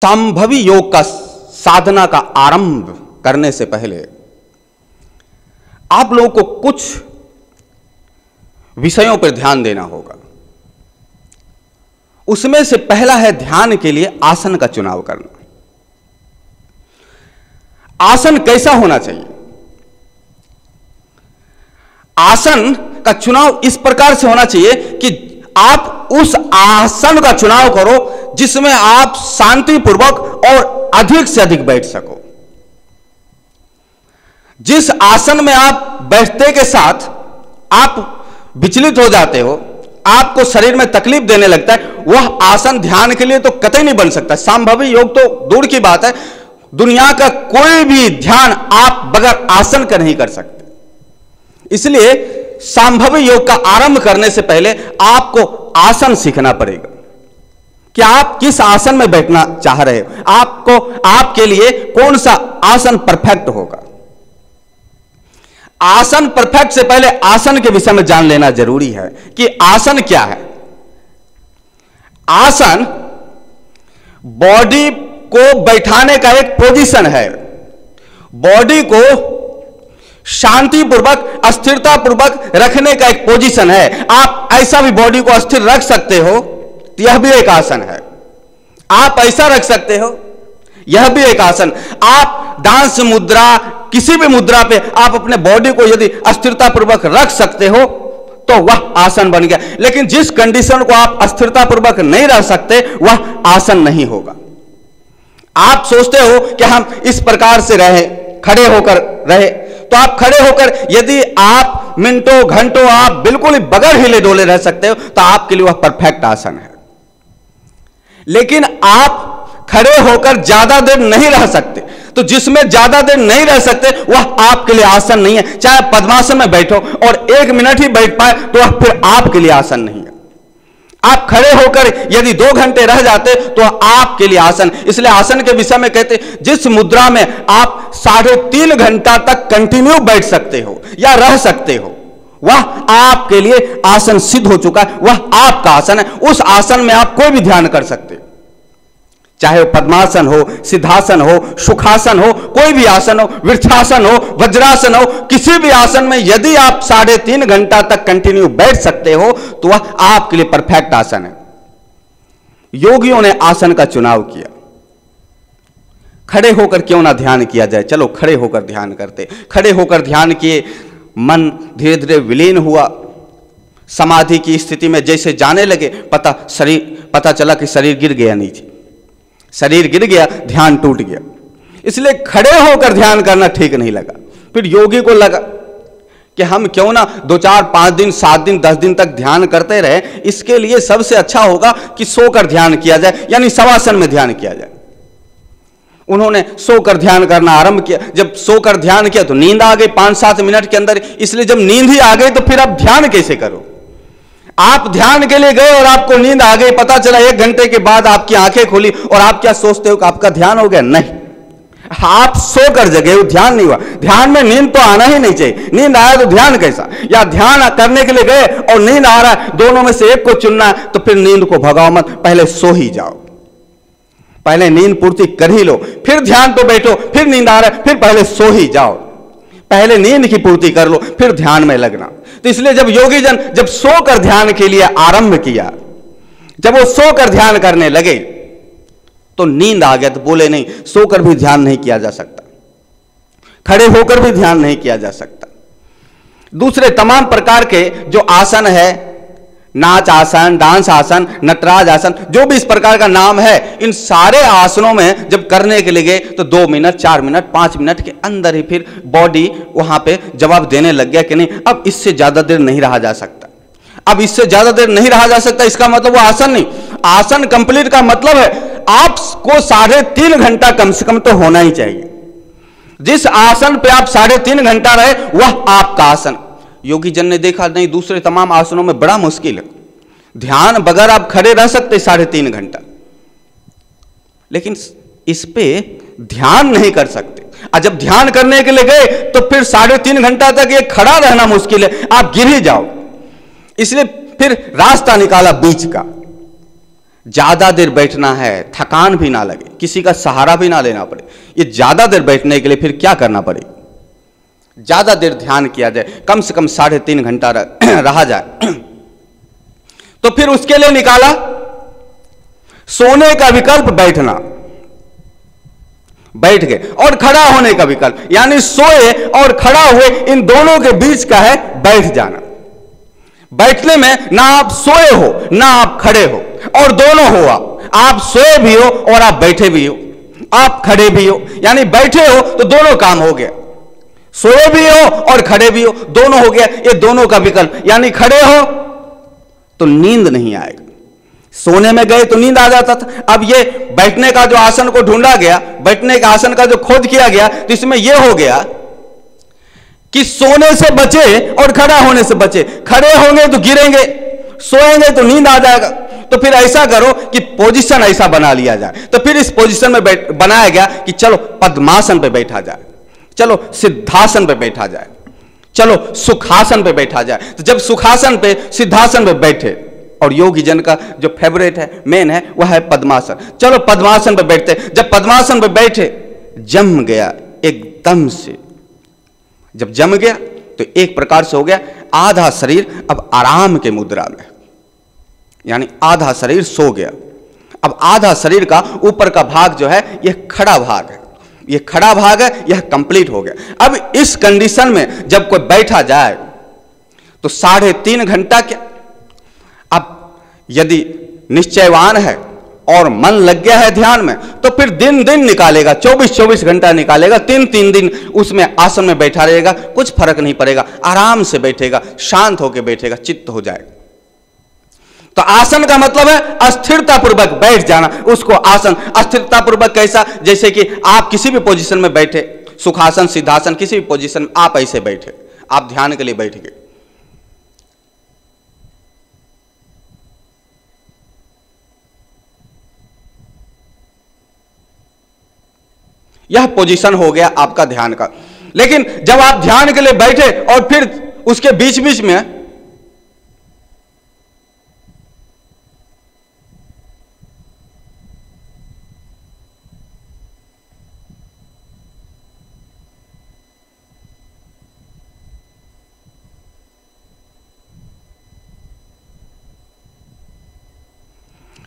संभवी योग का साधना का आरंभ करने से पहले आप लोगों को कुछ विषयों पर ध्यान देना होगा। उसमें से पहला है ध्यान के लिए आसन का चुनाव करना। आसन कैसा होना चाहिए? आसन का चुनाव इस प्रकार से होना चाहिए कि आप उस आसन का चुनाव करो जिसमें आप शांतिपूर्वक और अधिक से अधिक बैठ सको। जिस आसन में आप बैठते के साथ आप विचलित हो जाते हो, आपको शरीर में तकलीफ देने लगता है, वह आसन ध्यान के लिए तो कतई नहीं बन सकता। संभवी योग तो दूर की बात है, दुनिया का कोई भी ध्यान आप बगैर आसन का नहीं कर सकते। इसलिए संभवी योग का आरंभ करने से पहले आपको आसन सीखना पड़ेगा कि आप किस आसन में बैठना चाह रहे हो, आपको आपके लिए कौन सा आसन परफेक्ट होगा। आसन परफेक्ट से पहले आसन के विषय में जान लेना जरूरी है कि आसन क्या है। आसन बॉडी को बैठाने का एक पोजीशन है, बॉडी को शांतिपूर्वक अस्थिरतापूर्वक रखने का एक पोजीशन है। आप ऐसा भी बॉडी को अस्थिर रख सकते हो, यह भी एक आसन है। आप ऐसा रख सकते हो, यह भी एक आसन। आप डांस मुद्रा, किसी भी मुद्रा पे आप अपने बॉडी को यदि अस्थिरतापूर्वक रख सकते हो तो वह आसन बन गया। लेकिन जिस कंडीशन को आप अस्थिरतापूर्वक नहीं रख सकते वह आसन नहीं होगा। आप सोचते हो कि हम इस प्रकार से रहे, खड़े होकर रहे, तो आप खड़े होकर यदि आप मिनटों घंटों आप बिल्कुल ही बगैर हिले डोले रह सकते हो तो आपके लिए वह परफेक्ट आसन है। लेकिन आप खड़े होकर ज्यादा देर नहीं रह सकते, तो जिसमें ज्यादा देर नहीं रह सकते वह आपके लिए आसन नहीं है। चाहे पद्मासन में बैठो और 1 मिनट ही बैठ पाए तो वह फिर आपके लिए आसन नहीं है। आप खड़े होकर यदि 2 घंटे रह जाते तो आपके लिए आसन। इसलिए आसन के विषय में कहते जिस मुद्रा में आप 3.5 घंटा तक कंटिन्यू बैठ सकते हो या रह सकते हो वह आपके लिए आसन सिद्ध हो चुका है, वह आपका आसन है। उस आसन में आप कोई भी ध्यान कर सकते हो, चाहे वो पद्मासन हो, सिद्धासन हो, सुखासन हो, कोई भी आसन हो, वृक्षासन हो, वज्रासन हो, किसी भी आसन में यदि आप 3.5 घंटा तक कंटिन्यू बैठ सकते हो तो वह आपके लिए परफेक्ट आसन है। योगियों ने आसन का चुनाव किया। खड़े होकर क्यों ना ध्यान किया जाए, चलो खड़े होकर ध्यान करते। खड़े होकर ध्यान किए, मन धीरे धीरे विलीन हुआ समाधि की स्थिति में। जैसे जाने लगे पता चला कि शरीर गिर गया नीचे, शरीर गिर गया, ध्यान टूट गया। इसलिए खड़े होकर ध्यान करना ठीक नहीं लगा। फिर योगी को लगा कि हम क्यों ना 2, 4, 5 दिन, 7 दिन, 10 दिन तक ध्यान करते रहे। इसके लिए सबसे अच्छा होगा कि सोकर ध्यान किया जाए, यानी शवासन में ध्यान किया जाए। उन्होंने सोकर ध्यान करना आरंभ किया। जब सोकर ध्यान किया तो नींद आ गई 5-7 मिनट के अंदर। इसलिए जब नींद ही आ गई तो फिर आप ध्यान कैसे करो। आप ध्यान के लिए गए और आपको नींद आ गई, पता चला 1 घंटे के बाद आपकी आंखें खुली और आप क्या सोचते हो कि आपका ध्यान हो गया? नहीं, आप सोकर जगे हो, ध्यान नहीं हुआ। ध्यान में नींद तो आना ही नहीं चाहिए। नींद आया तो ध्यान कैसा? या ध्यान करने के लिए गए और नींद आ रहा है, दोनों में से एक को चुनना है तो फिर नींद को भगाओ मत, पहले सो ही जाओ, पहले नींद पूर्ति कर ही लो, फिर ध्यान पे बैठो। फिर नींद आ रहा है, फिर पहले सो ही जाओ, पहले नींद की पूर्ति कर लो, फिर ध्यान में लगना। तो इसलिए जब योगी जन जब सोकर ध्यान के लिए आरंभ किया, जब वो सोकर ध्यान करने लगे तो नींद आ गया। तो बोले नहीं, सोकर भी ध्यान नहीं किया जा सकता, खड़े होकर भी ध्यान नहीं किया जा सकता। दूसरे तमाम प्रकार के जो आसन है, नाच आसन, डांस आसन, नटराज आसन, जो भी इस प्रकार का नाम है, इन सारे आसनों में जब करने के लिए गए तो 2 मिनट, 4 मिनट, 5 मिनट के अंदर ही फिर बॉडी वहां पे जवाब देने लग गया कि नहीं, अब इससे ज्यादा देर नहीं रहा जा सकता, अब इससे ज्यादा देर नहीं रहा जा सकता। इसका मतलब वो आसन नहीं, आसन कंप्लीट का मतलब है आपको 3.5 घंटा कम से कम तो होना ही चाहिए। जिस आसन पे आप 3.5 घंटा रहे वह आपका आसन। योगी जन ने देखा नहीं, दूसरे तमाम आसनों में बड़ा मुश्किल है, ध्यान बगैर आप खड़े रह सकते 3.5 घंटा, लेकिन इस पे ध्यान नहीं कर सकते। और जब ध्यान करने के लिए गए तो फिर 3.5 घंटा तक ये खड़ा रहना मुश्किल है, आप गिर ही जाओ। इसलिए फिर रास्ता निकाला बीच का, ज्यादा देर बैठना है, थकान भी ना लगे, किसी का सहारा भी ना लेना पड़े, ये ज्यादा देर बैठने के लिए फिर क्या करना पड़े? ज्यादा देर ध्यान किया जाए, कम से कम 3.5 घंटा रहा जाए। तो फिर उसके लिए निकाला सोने का विकल्प बैठना, बैठ गए, और खड़ा होने का विकल्प, यानी सोए और खड़ा हुए, इन दोनों के बीच का है बैठ जाना। बैठने में ना आप सोए हो ना आप खड़े हो, और दोनों हो, आप सोए भी हो और आप बैठे भी हो, आप खड़े भी हो, यानी बैठे हो तो दोनों काम हो गया, सोए भी हो और खड़े भी हो, दोनों हो गया। ये दोनों का विकल्प, यानी खड़े हो तो नींद नहीं आएगी, सोने में गए तो नींद आ जाता था। अब ये बैठने का जो आसन को ढूंढा गया, बैठने का आसन का जो खोज किया गया, तो इसमें यह हो गया कि सोने से बचे और खड़ा होने से बचे। खड़े होंगे तो गिरेंगे, सोएंगे तो नींद आ जाएगा। तो फिर ऐसा करो कि पोजीशन ऐसा बना लिया जाए। तो फिर इस पोजीशन में बनाया गया कि चलो पद्मासन पे बैठा जाए, चलो सिद्धासन पे बैठा जाए, चलो सुखासन पे बैठा जाए। तो जब सुखासन पे सिद्धासन पे बैठे, और योगी जन का जो फेवरेट है, मेन है, वह है पद्मासन। चलो पद्मासन पे बैठते, जब पद्मासन पे बैठे, जम गया एकदम से। जब जम गया तो एक प्रकार से हो गया आधा शरीर अब आराम के मुद्रा में, यानी आधा शरीर सो गया। अब आधा शरीर का ऊपर का भाग जो है यह खड़ा भाग है, यह खड़ा भाग है, यह कंप्लीट हो गया। अब इस कंडीशन में जब कोई बैठा जाए तो 3.5 घंटा क्या, अब यदि निश्चयवान है और मन लग गया है ध्यान में, तो फिर दिन दिन निकालेगा, 24-24 घंटा निकालेगा, 3-3 दिन उसमें आसन में बैठा रहेगा, कुछ फर्क नहीं पड़ेगा, आराम से बैठेगा, शांत होकर बैठेगा, चित्त हो जाएगा। तो आसन का मतलब है अस्थिरता पूर्वक बैठ जाना। उसको आसन अस्थिरता पूर्वक कैसा, जैसे कि आप किसी भी पोजीशन में बैठे, सुखासन सिद्धासन किसी भी पोजीशन में आप ऐसे बैठे, आप ध्यान के लिए बैठ गए, यह पोजीशन हो गया आपका ध्यान का। लेकिन जब आप ध्यान के लिए बैठे और फिर उसके बीच बीच में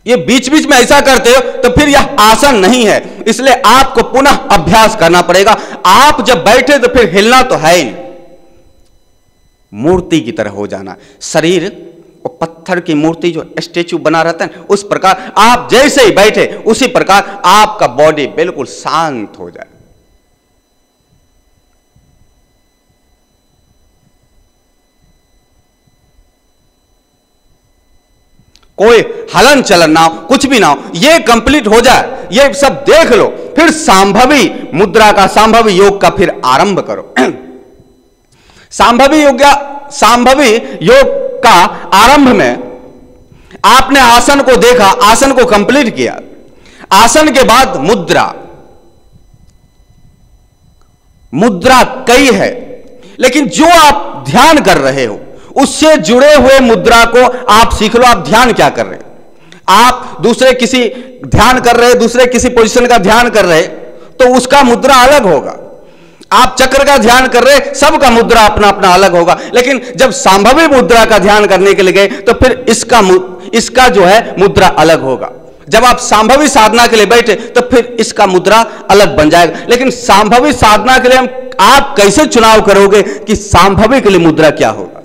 ये बीच बीच में ऐसा करते हो तो फिर यह आसन नहीं है, इसलिए आपको पुनः अभ्यास करना पड़ेगा। आप जब बैठे तो फिर हिलना तो है ही नहीं, मूर्ति की तरह हो जाना, शरीर और पत्थर की मूर्ति जो स्टेचू बना रहता है उस प्रकार आप जैसे ही बैठे उसी प्रकार आपका बॉडी बिल्कुल शांत हो जाए। कोई हलन चलन ना हो, कुछ भी ना हो, ये कंप्लीट हो जाए, ये सब देख लो, फिर सांभवी मुद्रा का, सांभवी योग का फिर आरंभ करो। सांभवी योग का आरंभ में आपने आसन को देखा, आसन को कंप्लीट किया, आसन के बाद मुद्रा कई है, लेकिन जो आप ध्यान कर रहे हो उससे जुड़े हुए मुद्रा को आप सीख लो। आप ध्यान क्या कर रहे हैं, आप दूसरे किसी ध्यान कर रहे, दूसरे किसी पोजीशन का ध्यान कर रहे तो उसका मुद्रा अलग होगा। आप चक्र का ध्यान कर रहे, सबका मुद्रा अपना अपना अलग होगा। लेकिन जब सांभवी मुद्रा का ध्यान करने के लिए गए तो फिर इसका जो है मुद्रा अलग होगा। जब आप सांभवी साधना के लिए बैठे तो फिर इसका मुद्रा अलग बन जाएगा। लेकिन सांभवी साधना के लिए आप कैसे चुनाव करोगे कि सांभवी के लिए मुद्रा क्या होगा?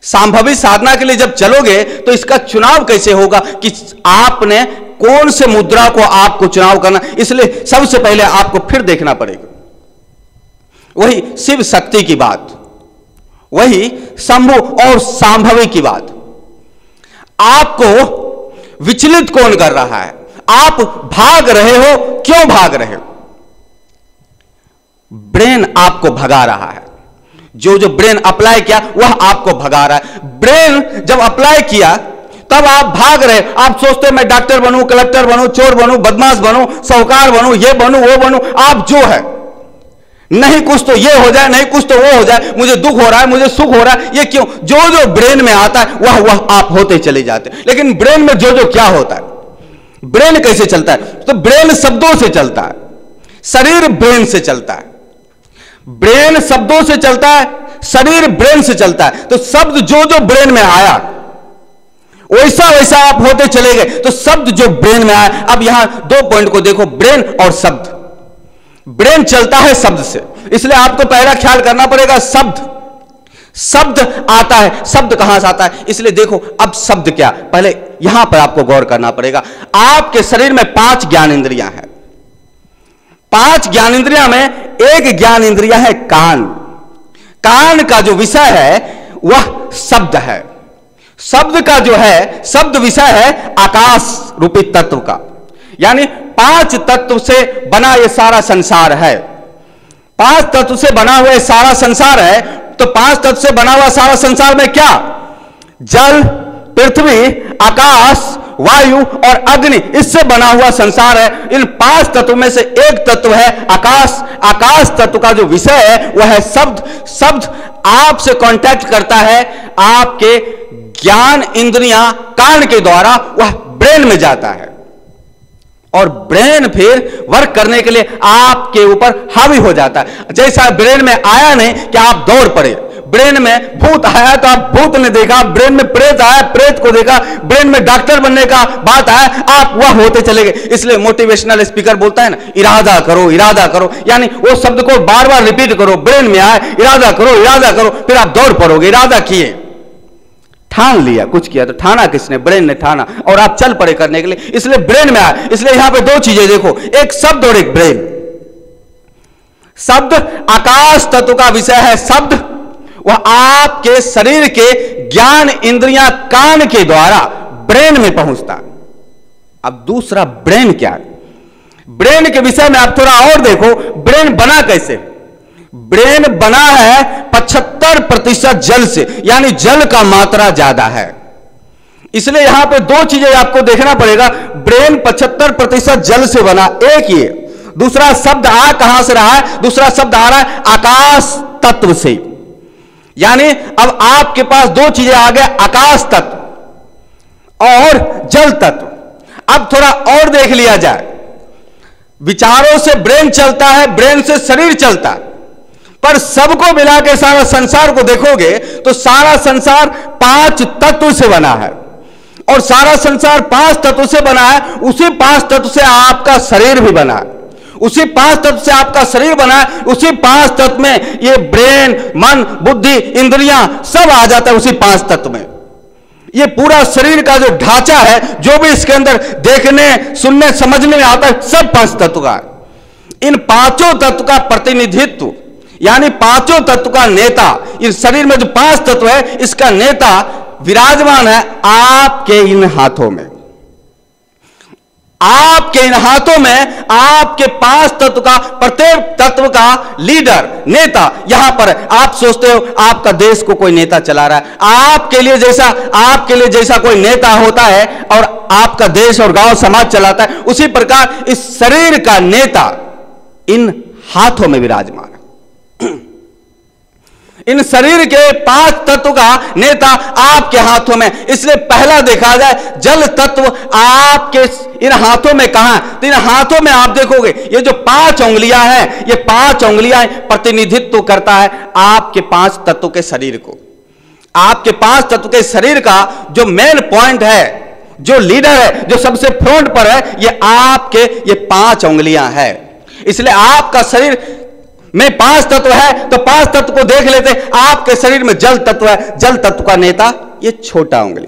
सांभवी साधना के लिए जब चलोगे तो इसका चुनाव कैसे होगा कि आपने कौन से मुद्रा को आपको चुनाव करना। इसलिए सबसे पहले आपको फिर देखना पड़ेगा, वही शिव शक्ति की बात, वही शंभु और सांभवी की बात। आपको विचलित कौन कर रहा है? आप भाग रहे हो, क्यों भाग रहे हो? ब्रेन आपको भगा रहा है। जो ब्रेन अप्लाई किया वह आपको भगा रहा है। ब्रेन जब अप्लाई किया तब आप भाग रहे, आप सोचते मैं डॉक्टर बनूं, कलेक्टर बनूं, चोर बनूं, बदमाश बनूं, साहूकार बनूं, ये बनूं, वो बनूं। आप जो है नहीं कुछ तो ये हो जाए, नहीं कुछ तो वो हो जाए, मुझे दुख हो रहा है, मुझे सुख हो रहा है, ये क्यों? जो जो ब्रेन में आता है वह आप होते चले जाते हैं। लेकिन ब्रेन में जो जो क्या होता है, ब्रेन कैसे चलता है? तो ब्रेन शब्दों से चलता है, शरीर ब्रेन से चलता है। ब्रेन शब्दों से चलता है, शरीर ब्रेन से चलता है। तो शब्द जो जो ब्रेन में आया वैसा वैसा आप होते चले गए। तो शब्द जो ब्रेन में आया, अब यहां दो पॉइंट को देखो, ब्रेन और शब्द। ब्रेन चलता है शब्द से, इसलिए आपको पहला ख्याल करना पड़ेगा शब्द। शब्द आता है, शब्द कहां से आता है? इसलिए देखो अब शब्द क्या, पहले यहां पर आपको गौर करना पड़ेगा। आपके शरीर में 5 ज्ञान इंद्रियां हैं। 5 ज्ञान इंद्रियां में एक ज्ञान इंद्रिया है कान। कान का जो विषय है वह शब्द है। शब्द का जो है, शब्द विषय है आकाश रूपी तत्व का। यानी 5 तत्व से बना यह सारा संसार है। 5 तत्व से बना हुआ सारा संसार है। तो 5 तत्व से बना हुआ सारा संसार में क्या? जल, पृथ्वी, आकाश, वायु और अग्नि, इससे बना हुआ संसार है। इन 5 तत्व में से एक तत्व है आकाश। आकाश तत्व का जो विषय है वह है शब्द। शब्द आपसे कांटेक्ट करता है, आपके ज्ञान इंद्रियां कान के द्वारा वह ब्रेन में जाता है, और ब्रेन फिर वर्क करने के लिए आपके ऊपर हावी हो जाता है। जैसा ब्रेन में आया नहीं कि आप दौड़ पड़े, ब्रेन में भूत आया तो आप भूत ने देखा, ब्रेन में प्रेत आया प्रेत को देखा, ब्रेन में डॉक्टर बनने का बात आया आप वह होते चले गए। इसलिए मोटिवेशनल स्पीकर बोलता है ना, इरादा करो, इरादा करो। यानी वो शब्द को बार बार रिपीट करो, ब्रेन में आए इरादा करो, इरादा करो, फिर आप दौड़ पड़ोगे। इरादा किए, ठान लिया, कुछ किया तो ठाना किसने? ब्रेन ने ठाना, और आप चल पड़े करने के लिए। इसलिए ब्रेन में आया। इसलिए यहां पे 2 चीजें देखो, एक शब्द और एक ब्रेन। शब्द आकाश तत्व का विषय है शब्द, वह आपके शरीर के ज्ञान इंद्रियां कान के द्वारा ब्रेन में पहुंचता। अब दूसरा ब्रेन क्या है? ब्रेन के विषय में आप थोड़ा और देखो, ब्रेन बना कैसे? ब्रेन बना है 75% जल से, यानी जल का मात्रा ज्यादा है। इसलिए यहां पे 2 चीजें आपको देखना पड़ेगा। ब्रेन 75% जल से बना, एक ये। दूसरा शब्द आ कहां से रहा है? दूसरा शब्द आ रहा है आकाश तत्व से। यानी अब आपके पास 2 चीजें आ गए, आकाश तत्व और जल तत्व। अब थोड़ा और देख लिया जाए, विचारों से ब्रेन चलता है, ब्रेन से शरीर चलता है, पर सबको मिला के सारा संसार को देखोगे तो सारा संसार 5 तत्व से बना है, और सारा संसार 5 तत्व से बना है। उसी 5 तत्व से आपका शरीर भी बना है, उसी 5 तत्व से आपका शरीर बना है। उसी 5 तत्व में ये ब्रेन, मन, बुद्धि, इंद्रियां सब आ जाता है उसी 5 तत्व में। ये पूरा शरीर का जो ढांचा है, जो भी इसके अंदर देखने, सुनने, समझने में आता है, सब 5 तत्व का है। इन 5 तत्व का प्रतिनिधित्व, यानी 5 तत्व का नेता, इस शरीर में जो 5 तत्व है, इसका नेता विराजमान है आपके इन हाथों में। आपके इन हाथों में आपके 5 तत्व का, प्रत्येक तत्व का लीडर, नेता यहां पर है। आप सोचते हो आपका देश को कोई नेता चला रहा है, आपके लिए जैसा कोई नेता होता है और आपका देश और गांव समाज चलाता है, उसी प्रकार इस शरीर का नेता इन हाथों में विराजमान है। इन शरीर के 5 तत्व का नेता आपके हाथों में। इसलिए पहला देखा जाए, जल तत्व आपके इन हाथों में कहां? तो इन हाथों में आप देखोगे ये जो 5 उंगलियां हैं, ये 5 उंगलियां प्रतिनिधित्व करता है आपके 5 तत्व के शरीर को। आपके 5 तत्व के शरीर का जो मेन पॉइंट है, जो लीडर है, जो सबसे फ्रंट पर है, ये आपके ये 5 उंगलियां है। इसलिए आपका शरीर में 5 तत्व है, तो 5 तत्व को देख लेते। आपके शरीर में जल तत्व है, जल तत्व का नेता ये छोटा उंगली।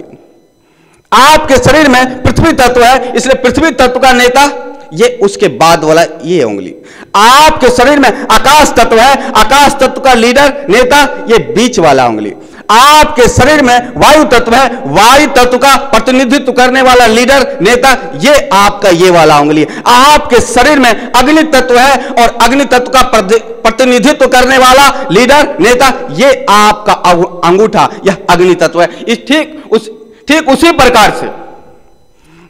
आपके शरीर में पृथ्वी तत्व है, इसलिए पृथ्वी तत्व का नेता ये उसके बाद वाला ये उंगली। आपके शरीर में आकाश तत्व है, आकाश तत्व का लीडर, नेता ये बीच वाला उंगली। आपके शरीर में वायु तत्व है, वायु तत्व का प्रतिनिधित्व करने वाला लीडर, नेता ये आपका ये वाला उंगली। आपके शरीर में अग्नि तत्व है, और अग्नि तत्व का प्रतिनिधित्व करने वाला लीडर, नेता ये आपका अंगूठा, यह अग्नि तत्व है। ठीक उसी प्रकार से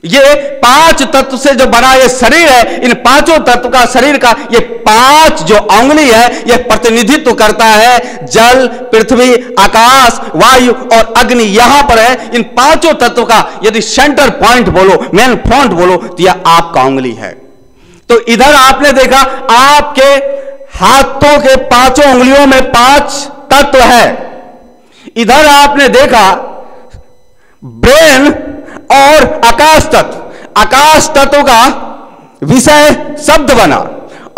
ये 5 तत्व से जो बना ये शरीर है, इन 5 तत्व का शरीर का ये 5 जो उंगली है, ये प्रतिनिधित्व करता है जल, पृथ्वी, आकाश, वायु और अग्नि। यहां पर है इन 5 तत्व का यदि सेंटर पॉइंट बोलो, मेन फ्रंट बोलो, तो यह आपका उंगली है। तो इधर आपने देखा आपके हाथों के 5 उंगलियों में 5 तत्व है। इधर आपने देखा ब्रेन और आकाश तत्व, आकाश तत्व का विषय शब्द बना।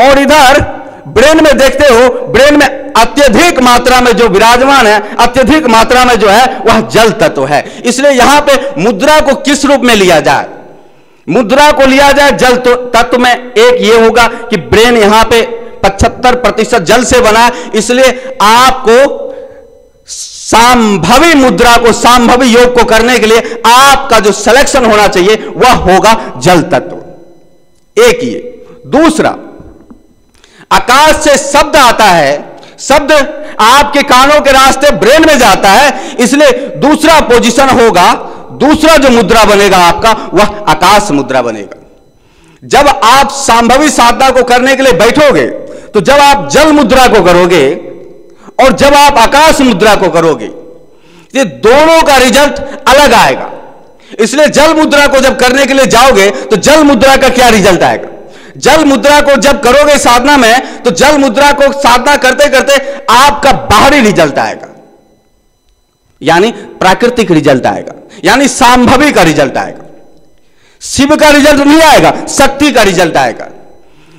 और इधर ब्रेन में देखते हो, ब्रेन में अत्यधिक मात्रा में जो विराजमान है, अत्यधिक मात्रा में जो है वह जल तत्व है। इसलिए यहां पे मुद्रा को किस रूप में लिया जाए? मुद्रा को लिया जाए जल तत्व में। एक ये होगा कि ब्रेन यहां पे 75% जल से बना, इसलिए आपको सांभवी मुद्रा को, सांभवी योग को करने के लिए आपका जो सिलेक्शन होना चाहिए वह होगा जल तत्व। एक ये। दूसरा, आकाश से शब्द आता है, शब्द आपके कानों के रास्ते ब्रेन में जाता है, इसलिए दूसरा पोजीशन होगा, दूसरा जो मुद्रा बनेगा आपका वह आकाश मुद्रा बनेगा। जब आप सांभवी साधना को करने के लिए बैठोगे, तो जब आप जल मुद्रा को करोगे और जब आप आकाश मुद्रा को करोगे, ये दोनों का रिजल्ट अलग आएगा। इसलिए जल मुद्रा को जब करने के लिए जाओगे तो जल मुद्रा का क्या रिजल्ट आएगा? जल मुद्रा को जब करोगे साधना में, तो जल मुद्रा को साधना करते करते आपका बाहरी रिजल्ट आएगा, यानी प्राकृतिक रिजल्ट आएगा, यानी सांभवी का रिजल्ट आएगा। शिव का रिजल्ट नहीं आएगा, शक्ति का रिजल्ट आएगा।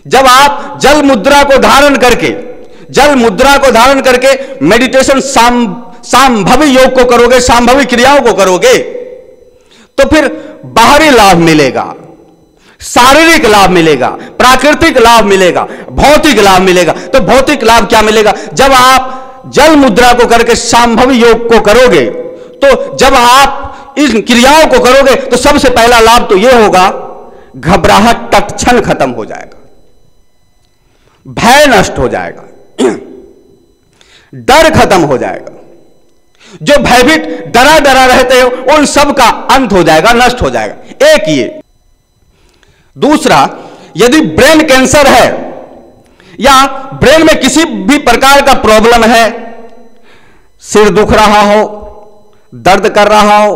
जब आप जल मुद्रा को धारण करके, जल मुद्रा को धारण करके मेडिटेशन सांभवी योग को करोगे, सांभवी क्रियाओं को करोगे, तो फिर बाहरी लाभ मिलेगा, शारीरिक लाभ मिलेगा, प्राकृतिक लाभ मिलेगा, भौतिक लाभ मिलेगा। तो भौतिक लाभ क्या मिलेगा? जब आप जल मुद्रा को करके सांभवी योग को करोगे, तो जब आप इन क्रियाओं को करोगे, तो सबसे पहला लाभ तो यह होगा, घबराहट तत्क्षण खत्म हो जाएगा, भय नष्ट हो जाएगा, डर खत्म हो जाएगा। जो भयभीत डरा डरा रहते हो उन सब का अंत हो जाएगा, नष्ट हो जाएगा। एक ये। दूसरा, यदि ब्रेन कैंसर है या ब्रेन में किसी भी प्रकार का प्रॉब्लम है, सिर दुख रहा हो, दर्द कर रहा हो,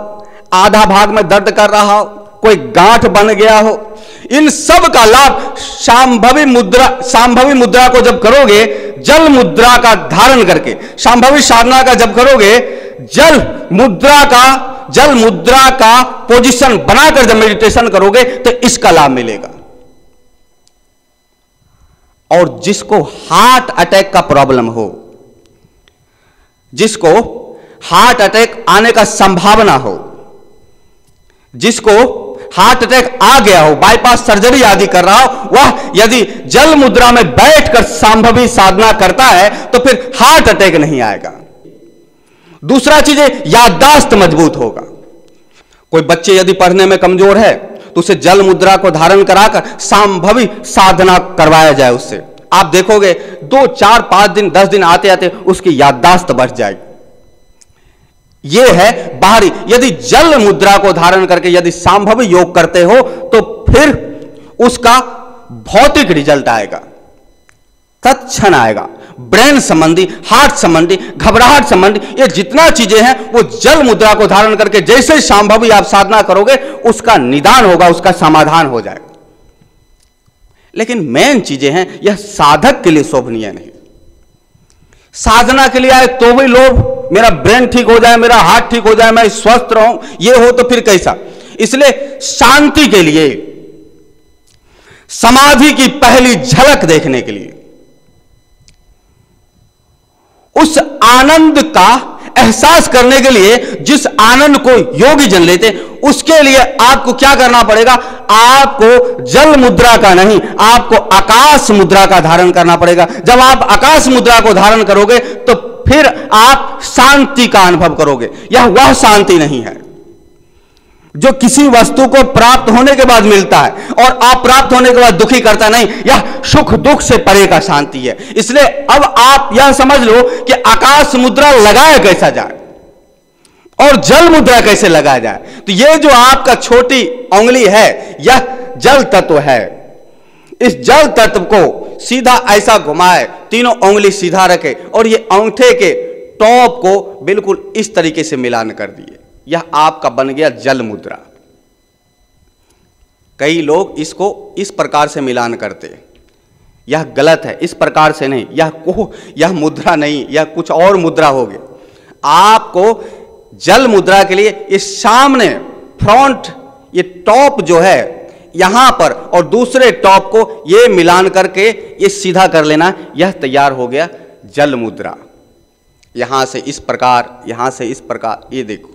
आधा भाग में दर्द कर रहा हो, कोई गांठ बन गया हो, इन सब का लाभ सांभवी मुद्रा को जब करोगे, जल मुद्रा का धारण करके सांभवी साधना का जब करोगे, जल मुद्रा का पोजीशन बनाकर जब मेडिटेशन करोगे, तो इसका लाभ मिलेगा। और जिसको हार्ट अटैक का प्रॉब्लम हो, जिसको हार्ट अटैक आने का संभावना हो, जिसको हार्ट अटैक आ गया हो, बाईपास सर्जरी आदि कर रहा हो, वह यदि जल मुद्रा में बैठकर सांभवी साधना करता है तो फिर हार्ट अटैक नहीं आएगा। दूसरा चीज है, याददाश्त मजबूत होगा। कोई बच्चे यदि पढ़ने में कमजोर है तो उसे जल मुद्रा को धारण कराकर सांभवी साधना करवाया जाए, उससे आप देखोगे 2, 4, 5 दिन, 10 दिन आते आते उसकी याददाश्त बढ़ जाएगी। यह है बाहरी। यदि जल मुद्रा को धारण करके यदि सांभवी योग करते हो तो फिर उसका भौतिक रिजल्ट आएगा, तत्क्षण आएगा। ब्रेन संबंधी, हार्ट संबंधी, घबराहट संबंधी, ये जितना चीजें हैं वो जल मुद्रा को धारण करके जैसे सांभवी आप साधना करोगे उसका निदान होगा, उसका समाधान हो जाएगा। लेकिन मेन चीजें हैं, यह साधक के लिए शोभनीय नहीं। साधना के लिए आए तो भी लोग मेरा ब्रेन ठीक हो जाए, मेरा हार्ट ठीक हो जाए, मैं स्वस्थ रहूं, ये हो तो फिर कैसा? इसलिए शांति के लिए, समाधि की पहली झलक देखने के लिए, उस आनंद का एहसास करने के लिए, जिस आनंद को योगी जन लेते, उसके लिए आपको क्या करना पड़ेगा? आपको जल मुद्रा का नहीं, आपको आकाश मुद्रा का धारण करना पड़ेगा। जब आप आकाश मुद्रा को धारण करोगे तो फिर आप शांति का अनुभव करोगे। यह वह शांति नहीं है जो किसी वस्तु को प्राप्त होने के बाद मिलता है और आप प्राप्त होने के बाद दुखी करता नहीं। यह सुख दुख से परे का शांति है। इसलिए अब आप यह समझ लो कि आकाश मुद्रा लगाया कैसा जाए। और जल मुद्रा कैसे लगाया जाए। तो ये जो आपका छोटी उंगली है यह जल तत्व है। इस जल तत्व को सीधा ऐसा घुमाए, तीनों उंगली सीधा रखे और ये अंगूठे के टॉप को बिल्कुल इस तरीके से मिलान कर दिए, यह आपका बन गया जल मुद्रा। कई लोग इसको इस प्रकार से मिलान करते हैं, यह गलत है, इस प्रकार से नहीं, यह मुद्रा नहीं, यह कुछ और मुद्रा होगी। आपको जल मुद्रा के लिए इस सामने फ्रंट ये टॉप जो है यहां पर और दूसरे टॉप को ये मिलान करके ये सीधा कर लेना, यह तैयार हो गया जल मुद्रा। यहां से इस प्रकार, यहां से इस प्रकार, ये देखो।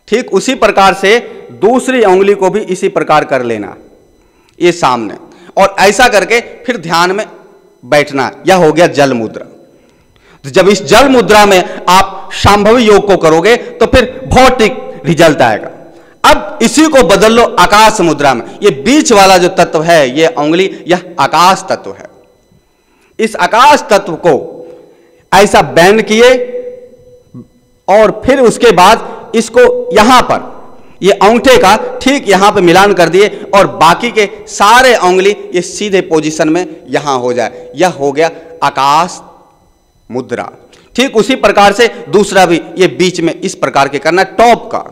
ठीक उसी प्रकार से दूसरी उंगली को भी इसी प्रकार कर लेना, ये सामने, और ऐसा करके फिर ध्यान में बैठना, यह हो गया जल मुद्रा। तो जब इस जल मुद्रा में आप शांभवी योग को करोगे तो फिर भौतिक रिजल्ट आएगा। अब इसी को बदल लो आकाश मुद्रा में। ये बीच वाला जो तत्व है, ये उंगली, यह आकाश तत्व है। इस आकाश तत्व को ऐसा बैंड किए और फिर उसके बाद इसको यहां पर ये अंगूठे का ठीक यहां पे मिलान कर दिए और बाकी के सारे उंगली ये सीधे पोजीशन में यहां हो जाए, यह हो गया आकाश मुद्रा। ठीक उसी प्रकार से दूसरा भी ये बीच में इस प्रकार के करना, टॉप का।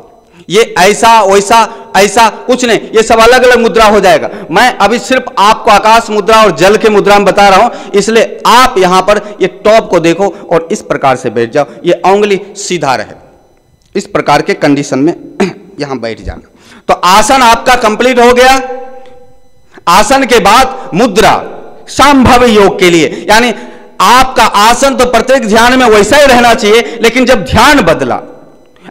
ये ऐसा वैसा ऐसा कुछ नहीं, ये सब अलग अलग मुद्रा हो जाएगा। मैं अभी सिर्फ आपको आकाश मुद्रा और जल के मुद्रा में बता रहा हूं, इसलिए आप यहां पर ये टॉप को देखो और इस प्रकार से बैठ जाओ, ये उंगली सीधा रहे, इस प्रकार के कंडीशन में यहां बैठ जाना। तो आसन आपका कंप्लीट हो गया। आसन के बाद मुद्रा शांभवी योग के लिए, यानी आपका आसन तो प्रत्येक ध्यान में वैसा ही रहना चाहिए, लेकिन जब ध्यान बदला,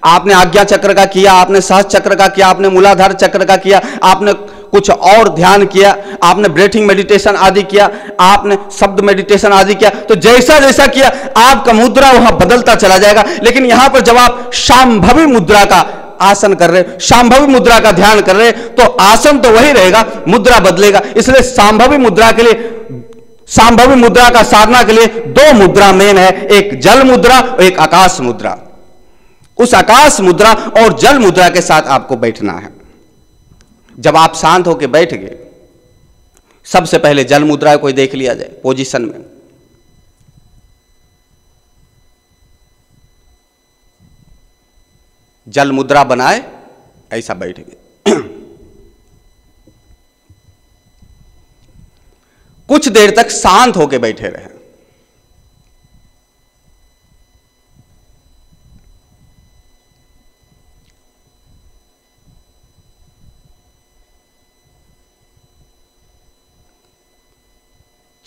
आपने आज्ञा चक्र का किया, आपने सहज चक्र का किया, आपने मूलाधार चक्र का किया, आपने कुछ और ध्यान किया, आपने ब्रीथिंग मेडिटेशन आदि किया, आपने शब्द मेडिटेशन आदि किया, तो जैसा जैसा किया आपका मुद्रा वहां बदलता चला जाएगा। लेकिन यहां पर जब आप शांभवी मुद्रा का आसन कर रहे, शांभवी मुद्रा का ध्यान कर रहे, तो आसन तो वही रहेगा, मुद्रा बदलेगा। इसलिए शांभवी मुद्रा के लिए, शांभवी मुद्रा का साधना के लिए दो मुद्रा मेन है, एक जल मुद्रा और एक आकाश मुद्रा। उस आकाश मुद्रा और जल मुद्रा के साथ आपको बैठना है। जब आप शांत होकर बैठ गए, सबसे पहले जल मुद्रा को देख लिया जाए पोजीशन में। जल मुद्रा बनाए, ऐसा बैठ गए। कुछ देर तक शांत होकर बैठे रहे।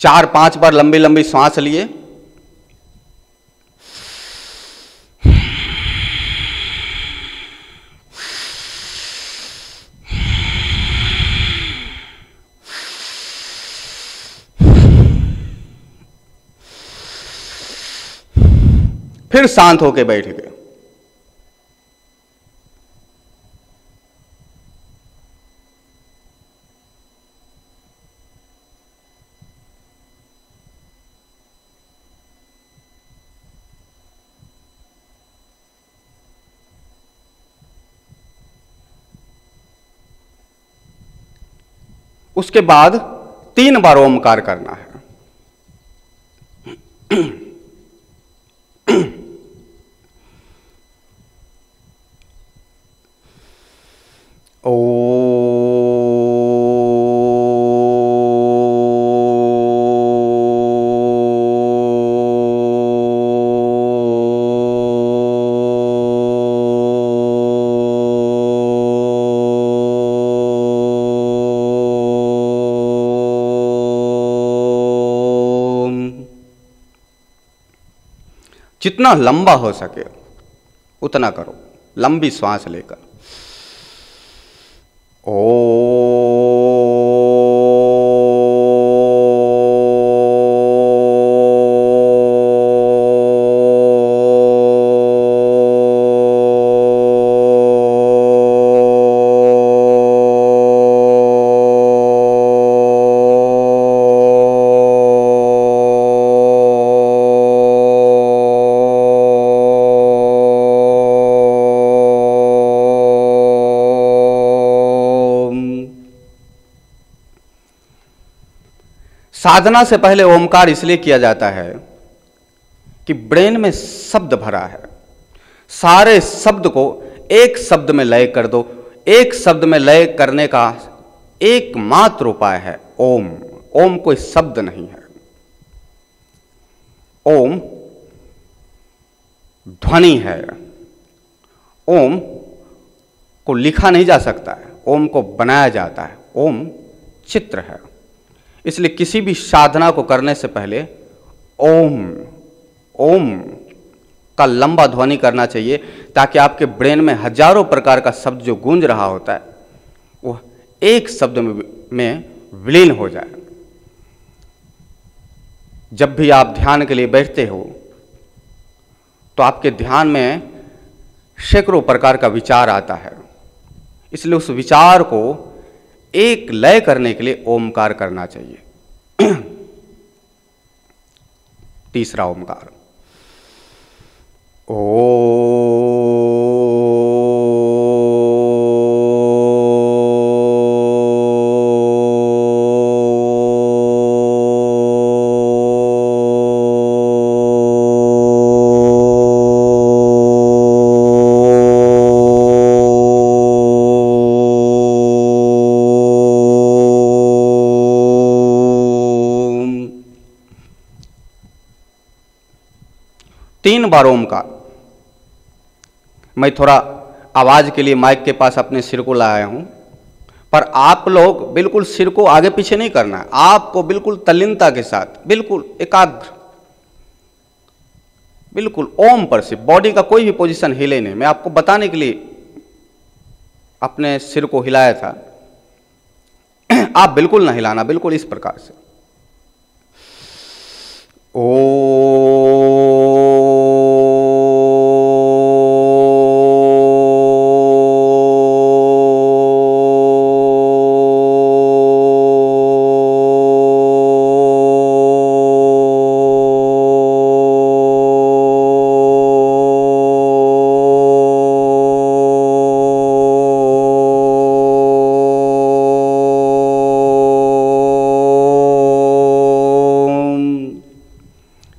चार पांच बार लंबी लंबी सांस लिए, फिर शांत होकर बैठ गए। उसके बाद 3 बार ओमकार करना है। जितना लंबा हो सके उतना करो, लंबी श्वास लेकर। साधना से पहले ओमकार इसलिए किया जाता है कि ब्रेन में शब्द भरा है, सारे शब्द को एक शब्द में लय कर दो। एक शब्द में लय करने का एकमात्र उपाय है ओम। ओम कोई शब्द नहीं है, ओम ध्वनि है। ओम को लिखा नहीं जा सकता है, ओम को बनाया जाता है। ओम चित्र है। इसलिए किसी भी साधना को करने से पहले ओम ओम का लंबा ध्वनि करना चाहिए, ताकि आपके ब्रेन में हजारों प्रकार का शब्द जो गूंज रहा होता है वो एक शब्द में विलीन हो जाए। जब भी आप ध्यान के लिए बैठते हो तो आपके ध्यान में सैकड़ों प्रकार का विचार आता है, इसलिए उस विचार को एक लय करने के लिए ओमकार करना चाहिए। तीसरा ओमकार, तीन बार ओमकार। मैं थोड़ा आवाज के लिए माइक के पास अपने सिर को लाया हूं, पर आप लोग बिल्कुल सिर को आगे पीछे नहीं करना है, आपको बिल्कुल तल्लीनता के साथ, बिल्कुल एकाग्र, बिल्कुल ओम पर से बॉडी का कोई भी पोजीशन हिले नहीं। मैं आपको बताने के लिए अपने सिर को हिलाया था, आप बिल्कुल ना हिलाना, बिल्कुल इस प्रकार से।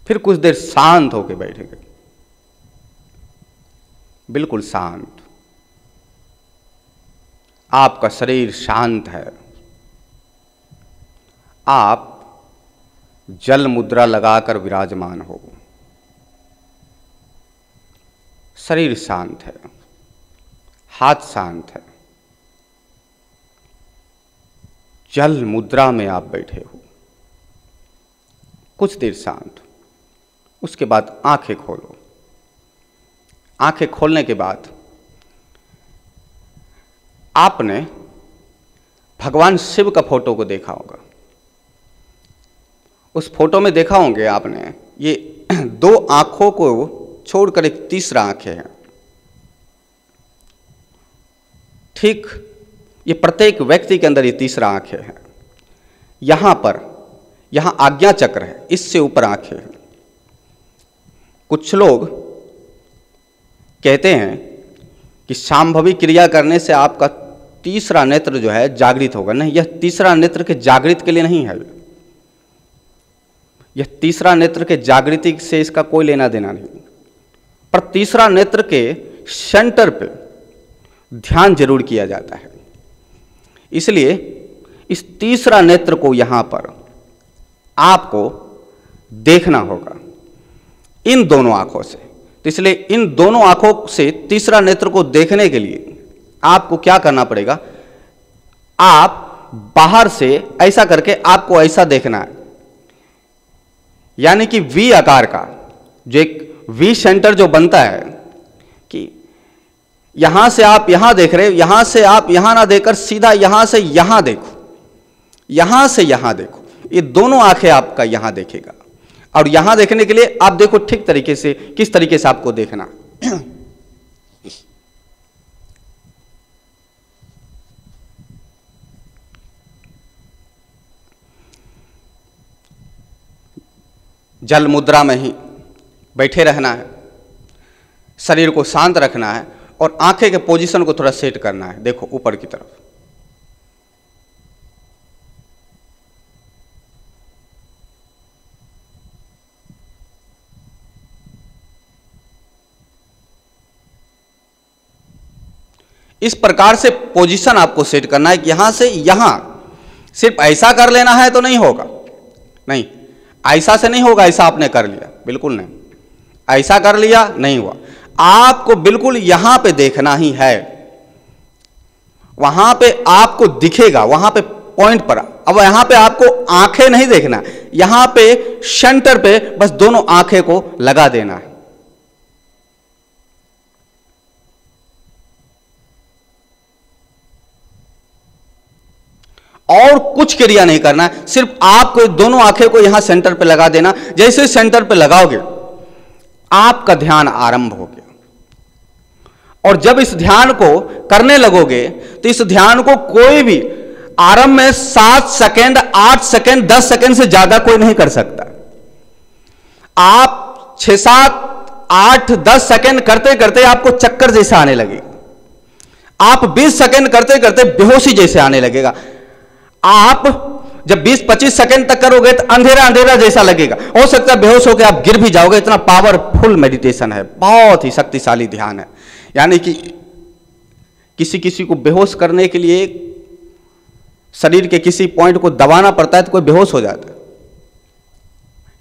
फिर कुछ देर शांत होकर बैठेंगे, बिल्कुल शांत। आपका शरीर शांत है, आप जल मुद्रा लगाकर विराजमान हो, शरीर शांत है, हाथ शांत है, जल मुद्रा में आप बैठे हो। कुछ देर शांत, उसके बाद आंखें खोलो। आंखें खोलने के बाद आपने भगवान शिव का फोटो को देखा होगा। उस फोटो में देखा होंगे आपने, ये दो आंखों को छोड़कर एक तीसरा आंखें है। ठीक ये प्रत्येक व्यक्ति के अंदर ये तीसरा आंखें है। यहां पर, यहां आज्ञा चक्र है, इससे ऊपर आंखें हैं। कुछ लोग कहते हैं कि शांभवी क्रिया करने से आपका तीसरा नेत्र जो है जागृत होगा। नहीं, यह तीसरा नेत्र के जागृत के लिए नहीं है। यह तीसरा नेत्र के जागृति से इसका कोई लेना देना नहीं, पर तीसरा नेत्र के सेंटर पे ध्यान जरूर किया जाता है। इसलिए इस तीसरा नेत्र को यहां पर आपको देखना होगा, इन दोनों आंखों से। तो इसलिए इन दोनों आंखों से तीसरा नेत्र को देखने के लिए आपको क्या करना पड़ेगा, आप बाहर से ऐसा करके आपको ऐसा देखना है, यानी कि वी आकार का जो एक वी सेंटर जो बनता है, कि यहां से आप यहां देख रहे हो, यहां से आप यहां ना देखकर सीधा यहां से यहां देखो, यहां से यहां देखो। ये दोनों आंखें आपका यहां देखेगा, और यहां देखने के लिए आप देखो ठीक तरीके से, किस तरीके से आपको देखना। जल मुद्रा में ही बैठे रहना है, शरीर को शांत रखना है, और आंखें के पोजीशन को थोड़ा सेट करना है। देखो ऊपर की तरफ, इस प्रकार से पोजीशन आपको सेट करना है कि यहां से यहां सिर्फ ऐसा कर लेना है तो नहीं होगा, नहीं ऐसा से नहीं होगा, ऐसा आपने कर लिया बिल्कुल नहीं, ऐसा कर लिया नहीं हुआ, आपको बिल्कुल यहां पे देखना ही है, वहां पे आपको दिखेगा, वहां पे पॉइंट पर। अब यहां पे आपको आंखें नहीं देखना, यहां पे सेंटर पे बस दोनों आंखें को लगा देना है। और कुछ क्रिया नहीं करना है, सिर्फ आपको दोनों आंखें को यहां सेंटर पे लगा देना। जैसे सेंटर पे लगाओगे आपका ध्यान आरंभ हो गया, और जब इस ध्यान को करने लगोगे तो इस ध्यान को कोई भी आरंभ में 7 सेकंड, 8 सेकंड, 10 सेकंड से ज्यादा कोई नहीं कर सकता। आप 6, 7, 8, 10 सेकंड करते करते आपको चक्कर जैसा आने लगेगा, आप 20 सेकंड करते करते बेहोशी जैसे आने लगेगा, आप जब 20-25 सेकंड तक करोगे तो अंधेरा अंधेरा जैसा लगेगा, हो सकता है बेहोश होकर आप गिर भी जाओगे। इतना पावरफुल मेडिटेशन है, बहुत ही शक्तिशाली ध्यान है। यानी कि किसी किसी को बेहोश करने के लिए शरीर के किसी पॉइंट को दबाना पड़ता है तो कोई बेहोश हो जाता है,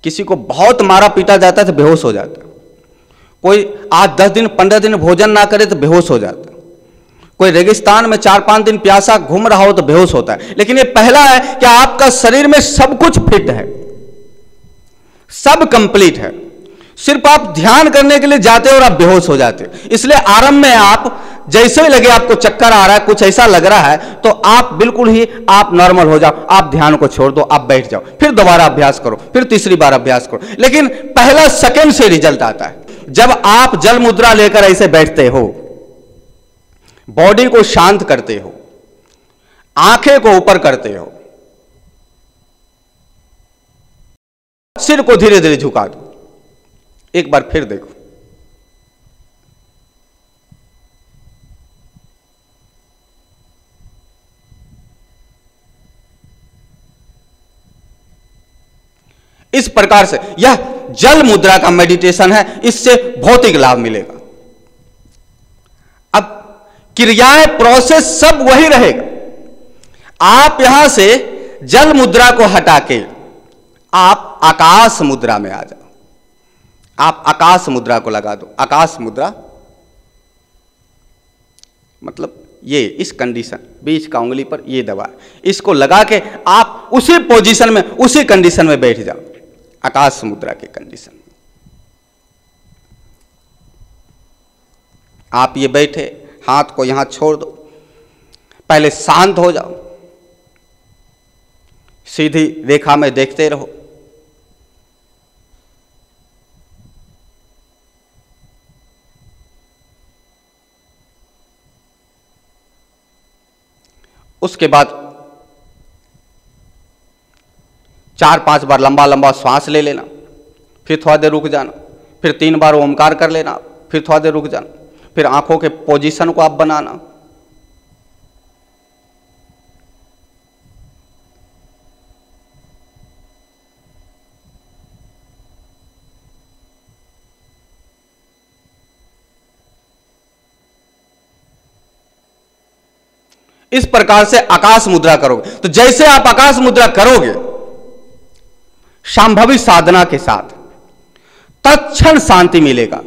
किसी को बहुत मारा पीटा जाता है तो बेहोश हो जाता है, कोई 8-10 दिन 15 दिन भोजन ना करे तो बेहोश हो जाता है, कोई रेगिस्तान में 4-5 दिन प्यासा घूम रहा हो तो बेहोश होता है। लेकिन ये पहला है कि आपका शरीर में सब कुछ फिट है, सब कंप्लीट है, सिर्फ आप ध्यान करने के लिए जाते हो और आप बेहोश हो जाते हो। इसलिए आरंभ में आप जैसे ही लगे आपको चक्कर आ रहा है, कुछ ऐसा लग रहा है, तो आप बिल्कुल ही आप नॉर्मल हो जाओ, आप ध्यान को छोड़ दो, आप बैठ जाओ, फिर दोबारा अभ्यास करो, फिर तीसरी बार अभ्यास करो। लेकिन पहला सेकंड से रिजल्ट आता है जब आप जल मुद्रा लेकर ऐसे बैठते हो, बॉडी को शांत करते हो, आंखें को ऊपर करते हो, सिर को धीरे धीरे झुका दो। एक बार फिर देखो, इस प्रकार से यह जल मुद्रा का मेडिटेशन है, इससे भौतिक लाभ मिलेगा। अब क्रियाएं, प्रोसेस सब वही रहेगा। आप यहां से जल मुद्रा को हटा के आप आकाश मुद्रा में आ जाओ, आप आकाश मुद्रा को लगा दो। आकाश मुद्रा मतलब ये इस कंडीशन, बीच का उंगली पर ये दबा, इसको लगा के आप उसी पोजीशन में, उसी कंडीशन में बैठ जाओ, आकाश मुद्रा के कंडीशन में। आप ये बैठे, हाथ को यहां छोड़ दो, पहले शांत हो जाओ, सीधी रेखा में देखते रहो। उसके बाद 4-5 बार लंबा लंबा श्वास ले लेना, फिर थोड़ा देर रुक जाना, फिर 3 बार ओमकार कर लेना, फिर थोड़ा देर रुक जाना, फिर आंखों के पोजीशन को आप बनाना। इस प्रकार से आकाश मुद्रा करोगे, तो जैसे आप आकाश मुद्रा करोगे शांभवी साधना के साथ, तत्क्षण शांति मिलेगा,